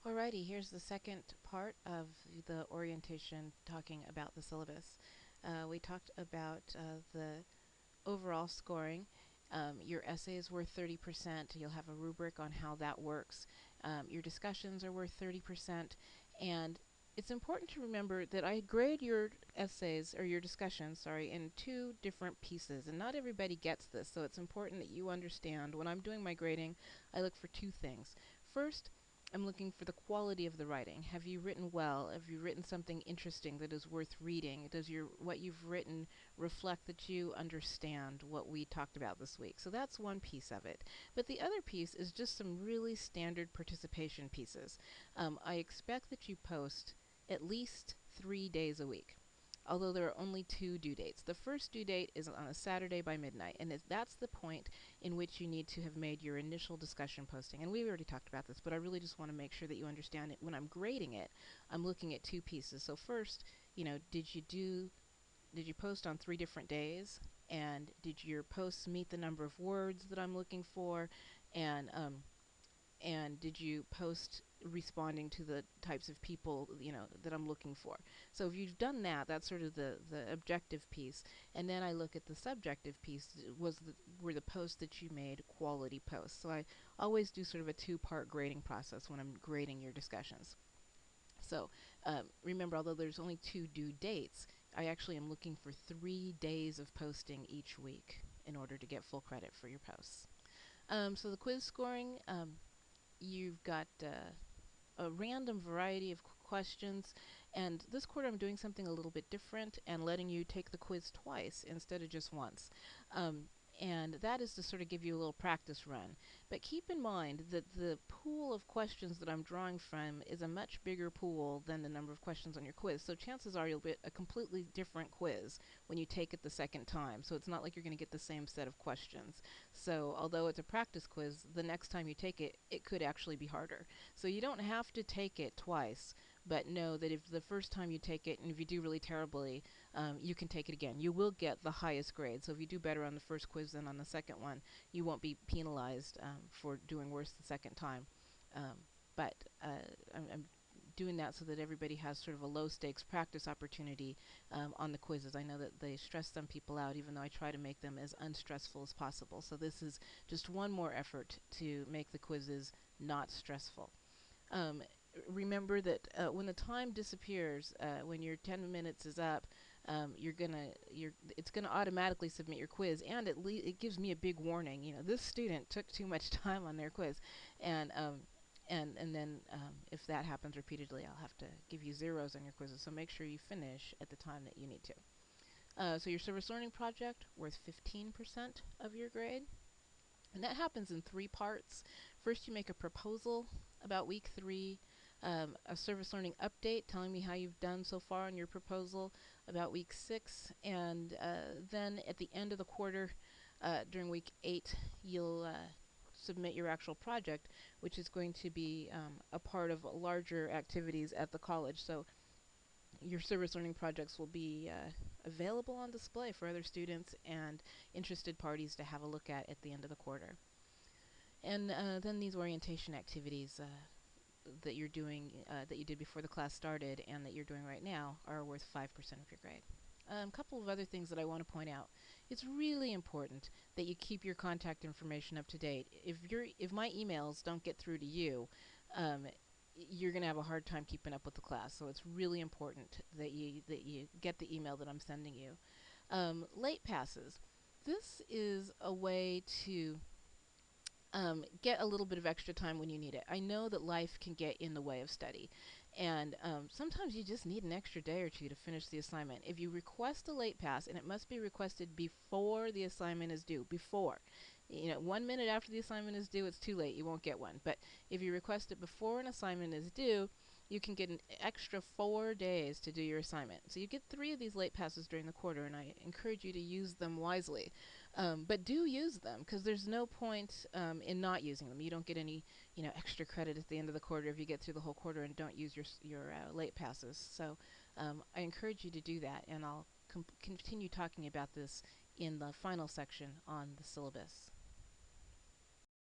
Alrighty, here's the second part of the orientation talking about the syllabus. We talked about the overall scoring. Your essay is worth 30%. You'll have a rubric on how that works. Your discussions are worth 30%. And it's important to remember that I grade your essays, or your discussions, sorry, in two different pieces. And not everybody gets this, so it's important that you understand when I'm doing my grading, I look for two things. First, I'm looking for the quality of the writing. Have you written well? Have you written something interesting that is worth reading? Does what you've written reflect that you understand what we talked about this week? So that's one piece of it. But the other piece is just some really standard participation pieces. I expect that you post at least 3 days a week, although there are only two due dates. The first due date is on a Saturday by midnight, and that's the point in which you need to have made your initial discussion posting. And we already talked about this, but I really just want to make sure that you understand it. When I'm grading it, I'm looking at two pieces. So first, did you post on 3 different days? And did your posts meet the number of words that I'm looking for? And did you post responding to the types of people that I'm looking for? So if you've done that, that's sort of the objective piece. And then I look at the subjective piece. Were the posts that you made quality posts? So I always do sort of a two-part grading process when I'm grading your discussions. So remember, although there's only two due dates, I actually am looking for 3 days of posting each week in order to get full credit for your posts. So the quiz scoring, you've got a random variety of questions. And this quarter, I'm doing something a little bit different and letting you take the quiz twice instead of just once. And that is to sort of give you a little practice run. But keep in mind that the pool of questions that I'm drawing from is a much bigger pool than the number of questions on your quiz. So chances are you'll get a completely different quiz when you take it the second time. So it's not like you're going to get the same set of questions. So although it's a practice quiz, the next time you take it, it could actually be harder. So you don't have to take it twice, but know that if the first time you take it, and if you do really terribly, you can take it again. You will get the highest grade. So if you do better on the first quiz than on the second one, you won't be penalized for doing worse the second time. But I'm doing that so that everybody has sort of a low stakes practice opportunity on the quizzes. I know that they stress some people out, even though I try to make them as unstressful as possible. So this is just one more effort to make the quizzes not stressful. Um, Remember that when the time disappears, when your 10 minutes is up, it's gonna automatically submit your quiz, and it gives me a big warning. This student took too much time on their quiz, and then if that happens repeatedly, I'll have to give you zeros on your quizzes. So make sure you finish at the time that you need to. So your service learning project worth 15% of your grade. And that happens in three parts. First, you make a proposal about week 3, a service learning update telling me how you've done so far on your proposal about week 6, and then at the end of the quarter, during week 8, you'll submit your actual project, which is going to be a part of larger activities at the college. So your service learning projects will be available on display for other students and interested parties to have a look at the end of the quarter. And then these orientation activities that you're doing, that you did before the class started and that you're doing right now, are worth 5% of your grade. A couple of other things that I want to point out. It's really important that you keep your contact information up to date. If my emails don't get through to you, you're going to have a hard time keeping up with the class. So it's really important that you get the email that I'm sending you. Late passes. This is a way to get a little bit of extra time when you need it. I know that life can get in the way of study, and sometimes you just need an extra day or two to finish the assignment. If you request a late pass, and it must be requested before the assignment is due, 1 minute after the assignment is due, it's too late, you won't get one. But if you request it before an assignment is due, you can get an extra 4 days to do your assignment. So you get 3 of these late passes during the quarter, and I encourage you to use them wisely. But do use them, because there's no point in not using them. You don't get any extra credit at the end of the quarter if you get through the whole quarter and don't use your late passes. So I encourage you to do that, and I'll continue talking about this in the final section on the syllabus.